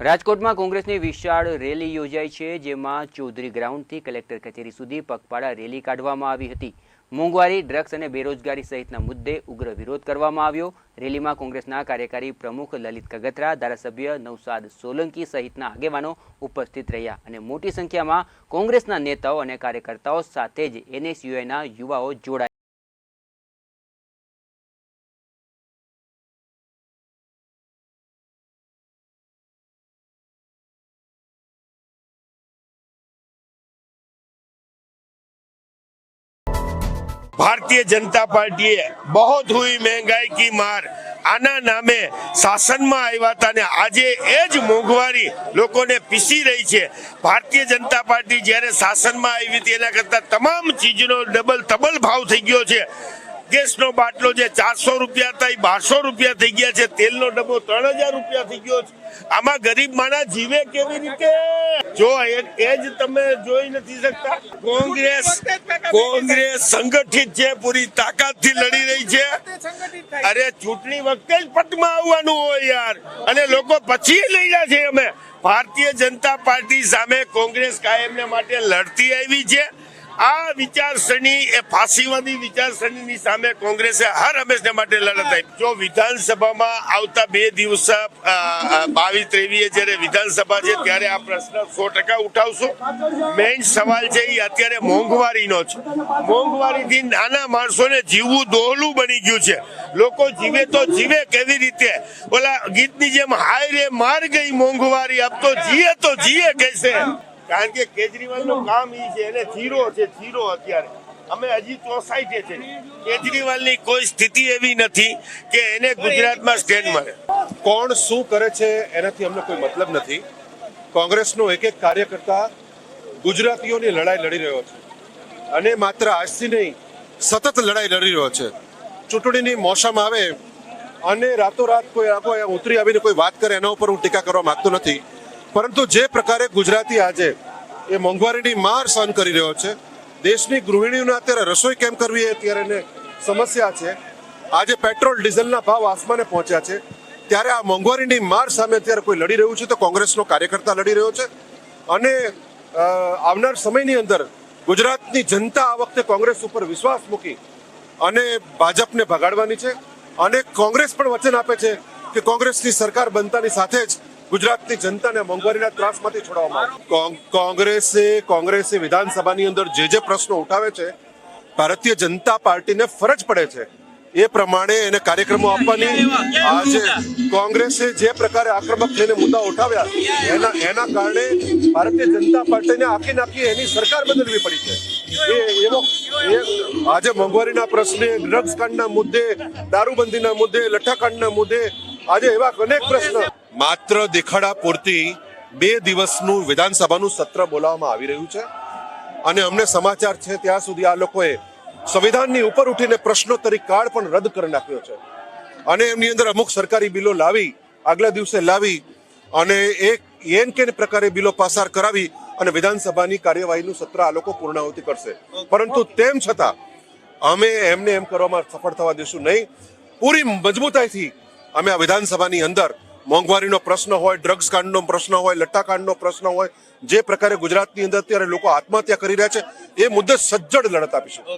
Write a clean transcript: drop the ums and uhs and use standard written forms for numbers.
રાજકોટમાં કોંગ્રેસની વિશાળ રેલી યોજાઈ છે, જેમાં ચૌધરી ગ્રાઉન્ડથી કલેક્ટર કચેરી સુધી પગપાળા રેલી કાઢવામાં આવી હતી। મોંઘવારી, ડ્રગ્સ અને બેરોજગારી સહિતના મુદ્દે ઉગ્ર વિરોધ કરવામાં આવ્યો। રેલીમાં કોંગ્રેસના કાર્યકારી પ્રમુખ લલિત કગથરા, ધારાસભ્ય નૌશાદ સોલંકી સહિતના આગેવાનો ઉપસ્થિત રહ્યા અને મોટી સંખ્યામાં કોંગ્રેસના નેતાઓ અને કાર્યકર્તાઓ સાથે જ એનએસયુઆઈના યુવાઓ જોડાયા। भारतीय जनता पार्टी बहुत हुई महंगाई की मार आना नामे शासन में आया था ने आज एज मोंघवारी लोकोने पीसी रही है। भारतीय जनता पार्टी जयरे शासन में आई थी एना करता तमाम चीजों डबल तबल भाव थई गयो छे। गैस नो बाटलो जे 400 रुपया था 1200 रुपया थई गया है। तेल नो डब्बो 3000 रुपया थई गयो छे। आमा गरीब माना जीवे केवी रीते जो एज तमे जोई नहीं सकता। कांग्रेस संगठित है, पूरी ताकत थी लड़ी रही है। अरे चूंटणी वखते ज पटमा आववानुं होय यार, अने लोको पछी लई जा छे। अमे भारतीय जनता पार्टी सामे कांग्रेस कायम ने माटे लड़ती आवी छे। आ विचारसरणी ए फांसीवादी विचारसरणी सामे कांग्रेसे हर हमेशा માટે લડત આપી। જો વિધાનસભામાં આવતા 2 દિવસ 22-23 જ્યારે વિધાનસભા છે ત્યારે આ પ્રશ્ન 100% ઉઠાવશું। મેઇન સવાલ છે એ અત્યારે મોંઘવારીનો છે। મોંઘવારીથી નાના માણસોને જીવવું દોહલું બની ગયું છે। લોકો જીવે તો જીવે કેવી રીતે? ઓલા ગીતની જેમ હાય રે માર ગઈ મોંઘવારી, अब तो जिए कैसे? કારણ કે કેજરીવાલનું કામ ઈ છે, એને જીરો છે, જીરો અત્યારે અમે હજી 64 છે। કેજરીવાલની કોઈ સ્થિતિ એવી નથી કે એને ગુજરાતમાં સ્ટેન્ડ મળે। કોણ શું કરે છે એનાથી અમને કોઈ મતલબ નથી। કોંગ્રેસનો એક એક કાર્યકર્તા ગુજરાતીઓની લડાઈ લડી રહ્યો છે અને માત્ર આજથી નહીં સતત લડાઈ લડી રહ્યો છે। ચૂંટણીની મોસમ આવે અને રાતોરાત કોઈ ઉતરી આવીને કોઈ વાત કરે એના ઉપર હું ટીકા કરવા માંગતો નથી, પરંતુ જે પ્રકારે ગુજરાતી આજે એ મોંઘવારીની માર સહન કરી રહ્યો છે, દેશની ગૃહિણીઓને અત્યારે રસોઈ કેમ કરવી એ અત્યારે એને સમસ્યા છે। આજે પેટ્રોલ ડીઝલના ભાવ આસમાને પહોંચ્યા છે, ત્યારે આ મોંઘવારીની માર સામે અત્યારે કોઈ લડી રહ્યું છે તો કોંગ્રેસનો કાર્યકર્તા લડી રહ્યો છે। અને આવનાર સમયની અંદર ગુજરાતની જનતા આ વખતે કોંગ્રેસ ઉપર વિશ્વાસ મૂકી અને ભાજપને ભગાડવાની છે। અને કોંગ્રેસ પણ વચન આપે છે કે કોંગ્રેસની સરકાર બનતાની સાથે જ ગુજરાતની જનતાને મોંઘવારીના ત્રાસમાંથી છોડવામાં આવે। કોંગ્રેસે વિધાનસભાની અંદર જે પ્રશ્નો ઉઠાવે છે, ભારતીય જનતા પાર્ટીને ફરજ પડે છે એ પ્રમાણે એને કાર્યક્રમો આપવાની। આજે કોંગ્રેસે જે પ્રકારે આક્રમક થઈને મુદ્દા ઉઠાવ્યા એના કારણે ભારતીય જનતા પાર્ટીને આખી એની સરકાર બદલવી પડી છે। આજે મોંઘવારીના પ્રશ્ને, ડ્રગ્સ કાંડના મુદ્દે, દારૂબંધીના મુદ્દે, લઠ્ઠાકાંડના મુદ્દે આજે એવા અનેક પ્રશ્ન માત્ર દેખાડા પૂરતી 2 દિવસનું વિધાનસભાનું સત્ર બોલાવવામાં આવી રહ્યું છે। અને અમને સમાચાર છે ત્યાં સુધી આ લોકોએ સંવિધાનની ઉપર ઉઠીને પ્રશ્નોત્તરી કાળ પણ રદ કરી નાખ્યો છે અને એમની અંદર અમુક સરકારી બિલો લાવી આગલા દિવસે લાવી અને એક કે પ્રકારે બિલો પસાર કરાવી અને વિધાનસભાની કાર્યવાહીનું સત્ર આ લોકો પૂર્ણાહુતિ કરશે। પરંતુ તેમ છતાં અમે એમને એમ કરવામાં સફળ થવા દઈશું નહીં। પૂરી મજબૂતાઈથી અમે આ વિધાનસભાની અંદર મોંઘવારીનો પ્રશ્ન હોય, ડ્રગ્સ કાંડનો પ્રશ્ન હોય, લટ્ટાકાંડનો પ્રશ્ન હોય, જે પ્રકારે ગુજરાતની અંદર અત્યારે લોકો આત્મહત્યા કરી રહ્યા છે એ મુદ્દે સજ્જડ લડત આપીશું।